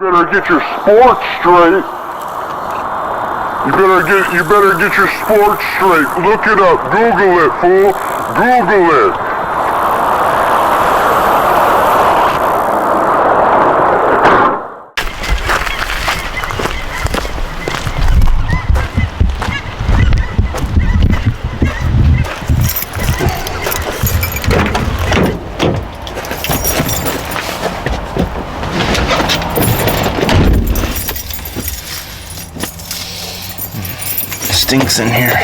better get your sports straight. You better get your sports straight. Look it up. Google it, fool. Google it. Stinks in here.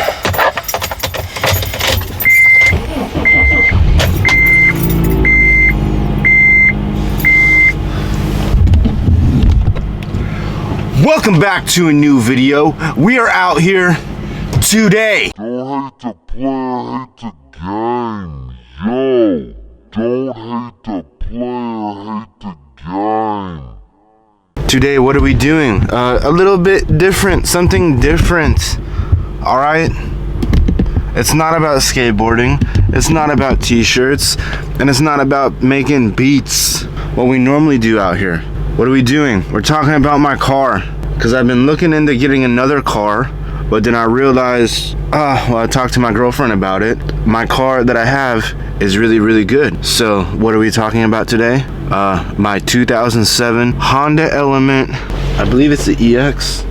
Welcome back to a new video. We are out here today. Don't hate the player, hate the game. Yo, don't hate the player, hate the game. Today, what are we doing? A little bit different, something different. All right, it's not about skateboarding, it's not about t-shirts, and it's not about making beats, what we normally do out here. What are we doing? We're talking about my car, because I've been looking into getting another car, but then I realized, well, I talked to my girlfriend about it. My car that I have is really good. So what are we talking about today? My 2007 Honda Element, I believe it's the EX.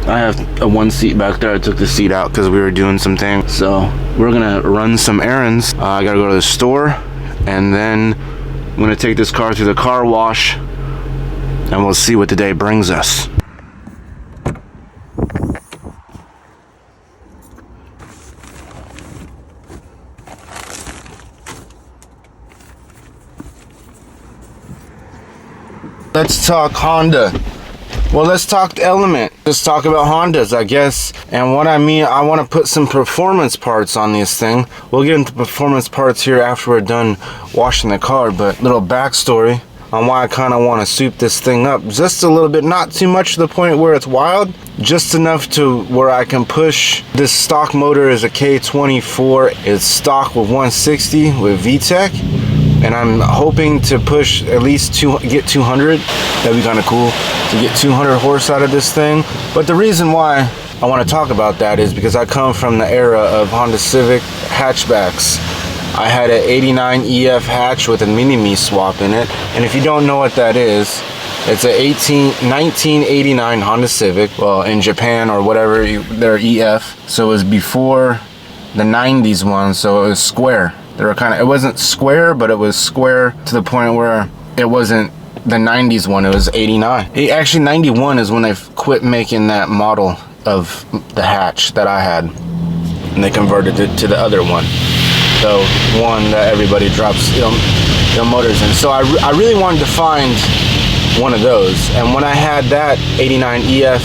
I have a one seat back there. I took the seat out because we were doing some things. So we're gonna run some errands. I gotta go to the store, and then I'm gonna take this car through the car wash, and we'll see what the day brings us. Let's talk Honda. Well, let's talk Element. Let's talk about Hondas, I guess. And what I mean, I want to put some performance parts on this thing. We'll get into performance parts here after we're done washing the car, but little backstory on why I kind of want to soup this thing up. Just a little bit, not too much to the point where it's wild, just enough to where I can push. This stock motor is a K24. It's stock with 160 with VTEC. And I'm hoping to push at least get 200. That'd be kind of cool to get 200 horse out of this thing. But the reason why I want to talk about that is because I come from the era of Honda Civic hatchbacks. I had an 89 EF hatch with a mini-me swap in it. And if you don't know what that is, it's a 1989 Honda Civic. Well, in Japan or whatever, they're EF. So it was before the 90s one, so it was square. They were kind of, it wasn't square, but it was square to the point where it wasn't the 90s one, it was 89. Actually, 91 is when they quit making that model of the hatch that I had. And they converted it to the other one. The one that everybody drops their motors in. So I really wanted to find one of those. And when I had that 89 EF,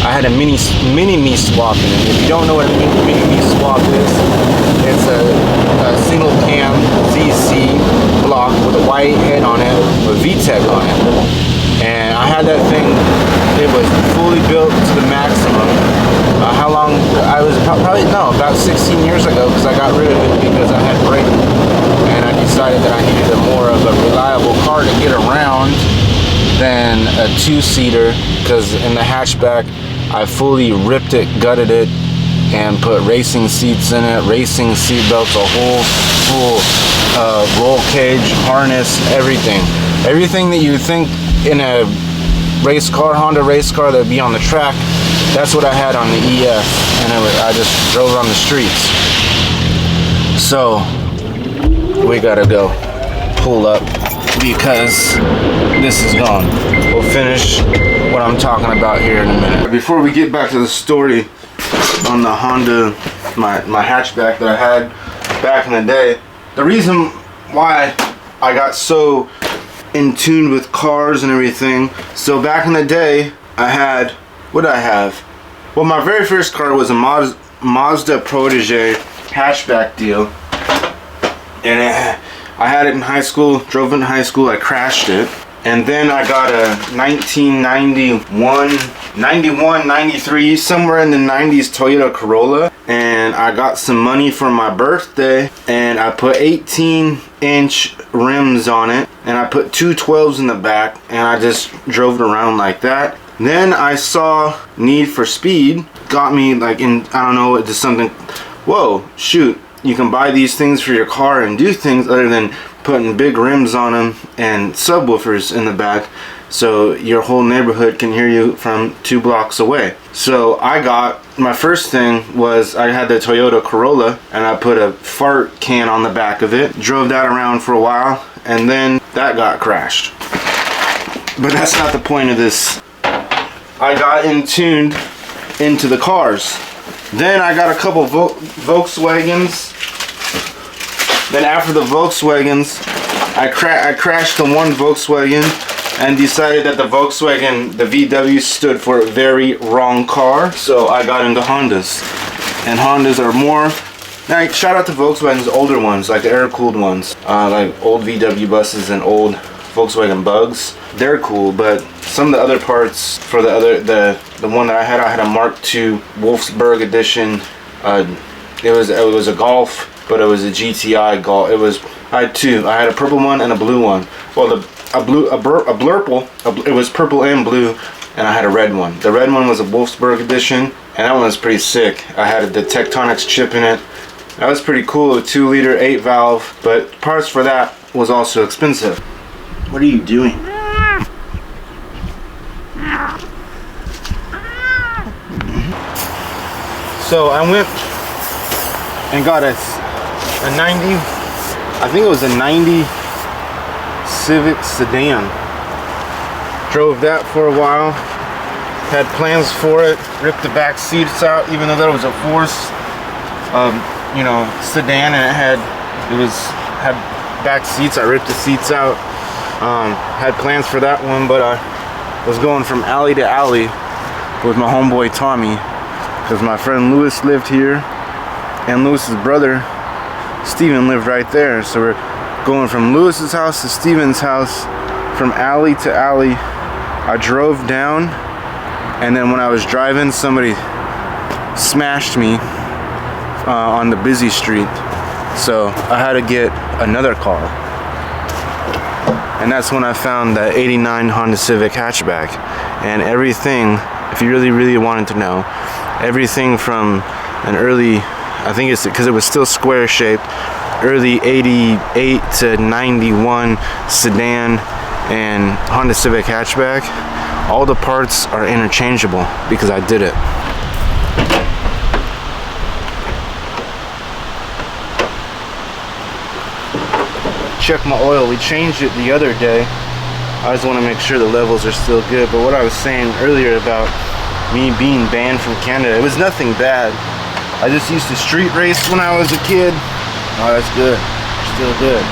I had a mini-me swap in it. If you don't know what a mini-me swap is, it's a single cam ZC block with a white head on it with VTEC on it. And I had that thing, it was fully built to the maximum. How long? I was probably, no, about 16 years ago, because I got rid of it because I had brakes. And I decided that I needed more of a reliable car to get around than a two-seater, because in the hatchback I fully ripped it, gutted it, and put racing seats in it, racing seat belts, a whole full roll cage, harness, everything that you think in a race car, Honda race car, that'd be on the track. That's what I had on the EF, and I just drove on the streets. So we gotta go pull up because this is gone. We'll finish what I'm talking about here in a minute. Before we get back to the story on the Honda, my hatchback that I had back in the day, the reason why I got so in tune with cars and everything, so back in the day I had, what did I have? Well, my very first car was a Mazda Protege hatchback deal, and I had it in high school, drove it in high school, I crashed it, And then I got a 1991, 91, 93, somewhere in the 90s Toyota Corolla. And I got some money for my birthday and I put 18-inch rims on it. And I put two 12s in the back and I just drove it around like that. Then I saw Need for Speed. Got me like in, I don't know, just something, whoa, shoot. You can buy these things for your car and do things other than putting big rims on them and subwoofers in the back so your whole neighborhood can hear you from 2 blocks away. So I got, my first thing was I had the Toyota Corolla and I put a fart can on the back of it, drove that around for a while, and then that got crashed. But that's not the point of this. I got in tuned into the cars. Then I got a couple Volkswagens. Then after the Volkswagens, I crashed the one Volkswagen and decided that the Volkswagen, the VW, stood for a very wrong car. So I got into Hondas. And Hondas are more, like, shout out to Volkswagen's older ones, like the air-cooled ones. Like old VW buses and old Volkswagen Bugs. They're cool, but some of the other parts for the one that I had a Mark II Wolfsburg edition. It was a Golf, but it was a GTI Golf. I had two. I had a purple one and a blue one. Well, a blurple. It was purple and blue, and I had a red one. The red one was a Wolfsburg edition, and that one was pretty sick. I had the Tectonics chip in it. That was pretty cool. A 2-liter 8-valve, but parts for that was also expensive. What are you doing? So I went and got a 90, I think it was a 90 Civic sedan. Drove that for a while. Had plans for it. Ripped the back seats out, even though that was a Force, sedan, and it had back seats. I ripped the seats out. Had plans for that one, but I was going from alley to alley with my homeboy Tommy, because my friend Lewis lived here and Lewis's brother Steven lived right there. So we're going from Lewis's house to Steven's house, from alley to alley. I drove down, and then when I was driving, somebody smashed me on the busy street, so I had to get another car. And that's when I found the 89 Honda Civic hatchback. And everything, if you really wanted to know, everything from an early, I think it's because it was still square shaped, early 88 to 91 sedan and Honda Civic hatchback, all the parts are interchangeable because I did it. Check my oil. We changed it the other day. I just want to make sure the levels are still good. But what I was saying earlier about me being banned from Canada, it was nothing bad. I just used to street race when I was a kid. Oh, that's good. Still good.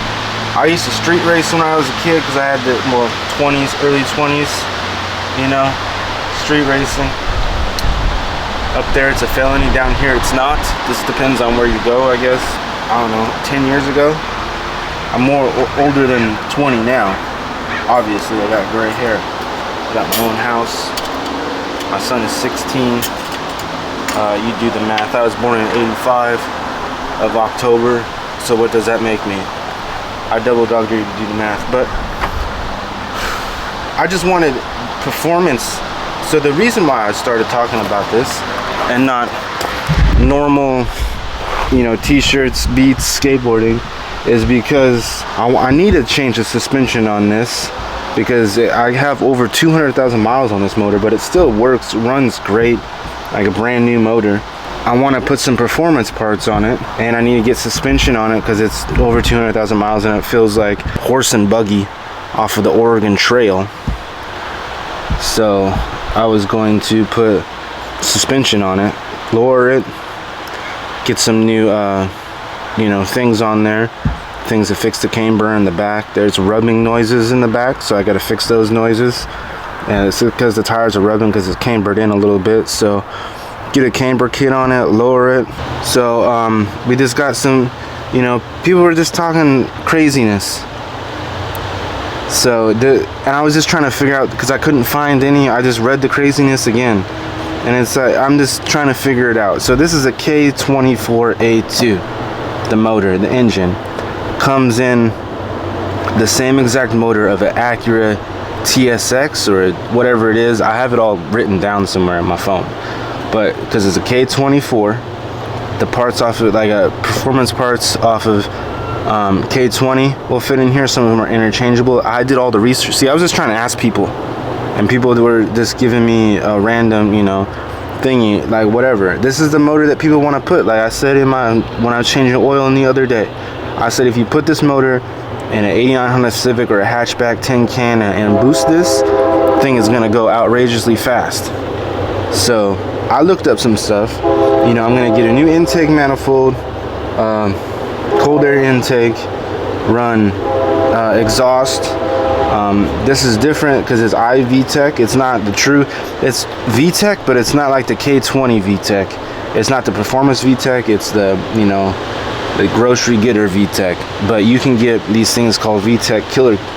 I used to street race when I was a kid because I had the more 20s, early 20s, street racing. Up there it's a felony, down here it's not. This depends on where you go, I guess. I don't know, 10 years ago. I'm more older than 20 now. Obviously, I got gray hair. I got my own house. My son is 16. You do the math. I was born in 85 of October. So what does that make me? I double dog dare you to do the math. But I just wanted performance. So the reason why I started talking about this and not normal, t-shirts, beats, skateboarding, is because I need to change the suspension on this, because I have over 200,000 miles on this motor, but it still works, runs great, like a brand new motor. I want to put some performance parts on it, and I need to get suspension on it because it's over 200,000 miles and it feels like horse and buggy off of the Oregon Trail. So I was going to put suspension on it, lower it, get some new things on there, things to fix the camber in the back. There's rubbing noises in the back, so I got to fix those noises, and it's because the tires are rubbing because it's cambered in a little bit. So get a camber kit on it, lower it. So we just got some, people were just talking craziness. So and I was just trying to figure out, because I couldn't find any. I just read the craziness again, and it's I'm just trying to figure it out. So this is a K24A2. The motor, the engine comes in the same exact motor of an Acura TSX or whatever it is. I have it all written down somewhere on my phone, but because it's a K24, the parts off of like performance parts off of K20 will fit in here. Some of them are interchangeable. I did all the research. See, I was just trying to ask people, and people were just giving me a random, you know, thingy, like whatever. This is the motor that people want to put. Like I said when I was changing oil in the other day, I said if you put this motor in an 89 Honda Civic or a hatchback tin can and boost this thing, is gonna go outrageously fast. So I looked up some stuff. You know, I'm gonna get a new intake manifold, cold air intake, run exhaust. This is different because it's iVTEC. It's not the true, it's VTEC, but it's not like the K20 VTEC. It's not the Performace VTEC. It's the, you know, the grocery getter VTEC. But you can get these things called VTEC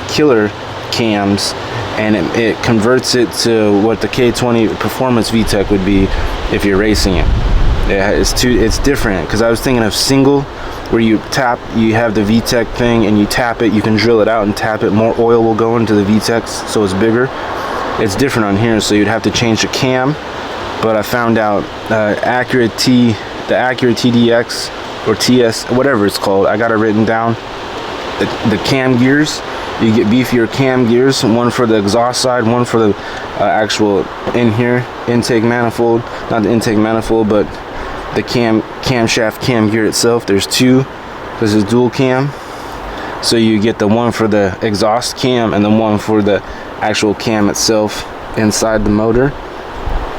killer cams, and it converts it to what the K20 Performance VTEC would be if you're racing it. It's different, because I was thinking of single, where you have the VTEC thing and you tap it, you can drill it out and tap it, more oil will go into the VTECs, so it's bigger. It's different on here, so you'd have to change the cam. But I found out the Acura TDX or TS, whatever it's called, I got it written down. The cam gears, you get beefier cam gears, one for the exhaust side, one for the actual intake manifold, not the intake manifold, but the camshaft cam gear itself. There's two. This is dual cam, so you get the one for the exhaust cam and the one for the actual cam itself inside the motor,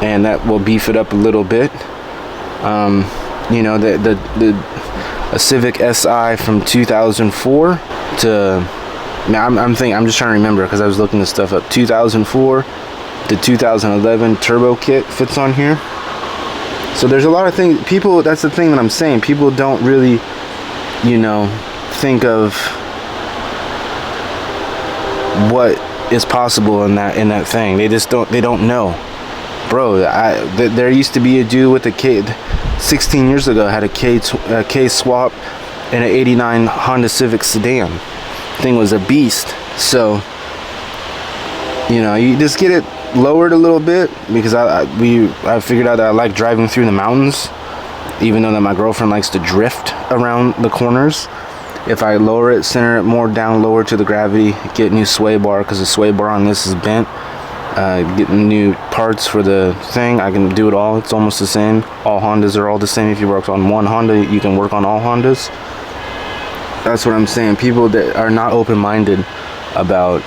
and that will beef it up a little bit. You know, a Civic Si from 2004 to, I'm just trying to remember because I was looking this stuff up. 2004 to 2011 turbo kit fits on here. So there's a lot of things. People, that's the thing that I'm saying. People don't really, you know, think of what is possible in that thing. They just don't. They don't know, bro. There used to be a dude with a K. 16 years ago had a K swap in an '89 Honda Civic sedan. Thing was a beast. So, you know, you just get it lowered a little bit, because I figured out that I like driving through the mountains, even though that my girlfriend likes to drift around the corners. If I lower it, center it more down lower to the gravity, get new sway bar, because the sway bar on this is bent, get new parts for the thing, I can do it all. It's almost the same. All Hondas are all the same. If you work on one Honda, you can work on all Hondas. That's what I'm saying. People that are not open-minded about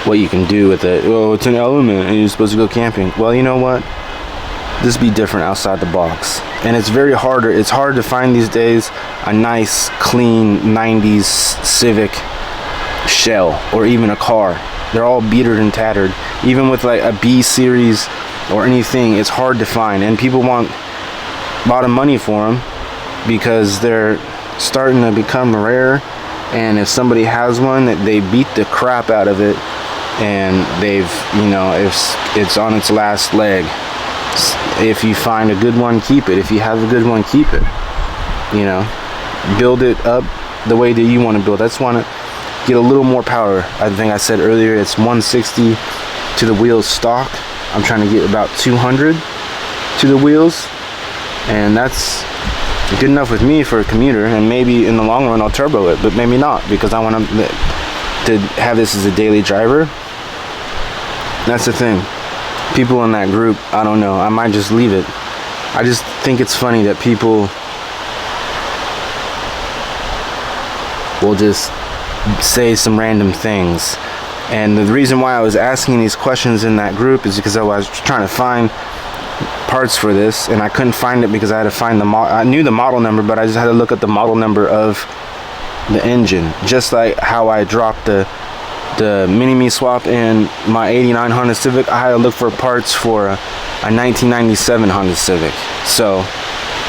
what you can do with it. Oh, it's an Element and you're supposed to go camping. Well, you know what? Just be different outside the box. And it's hard to find these days a nice, clean 90s Civic shell, or even a car. They're all beatered and tattered. Even with like a B series or anything, it's hard to find. And people want a lot of money for them because they're starting to become rare. And if somebody has one, they beat the crap out of it, and they've, you know, it's on its last leg. If you find a good one, keep it. If you have a good one, keep it. You know, build it up the way that you want to build. I just want to get a little more power. I think I said earlier it's 160 to the wheels stock. I'm trying to get about 200 to the wheels, and that's good enough with me for a commuter. And maybe in the long run I'll turbo it, but maybe not, because I want to have this as a daily driver. That's the thing. People in that group, I don't know, I might just leave it. I just think it's funny that people will just say some random things. And the reason why I was asking these questions in that group is because I was trying to find parts for this, and I couldn't find it because I had to find I knew the model number, but I just had to look at the model number of the engine. Just like how I dropped the mini-me swap in my '89 Honda Civic, I had to look for parts for a 1997 Honda Civic. So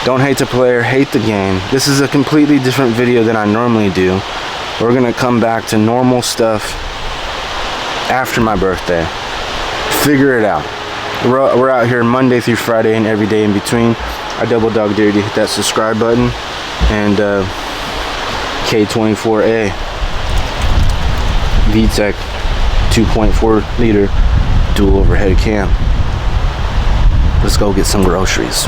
don't hate the player, hate the game. This is a completely different video than I normally do. We're gonna come back to normal stuff after my birthday. Figure it out. We're out here Monday through Friday and every day in between. I double dog dare you to hit that subscribe button. And K24A VTEC 2.4 liter dual overhead cam. Let's go get some groceries.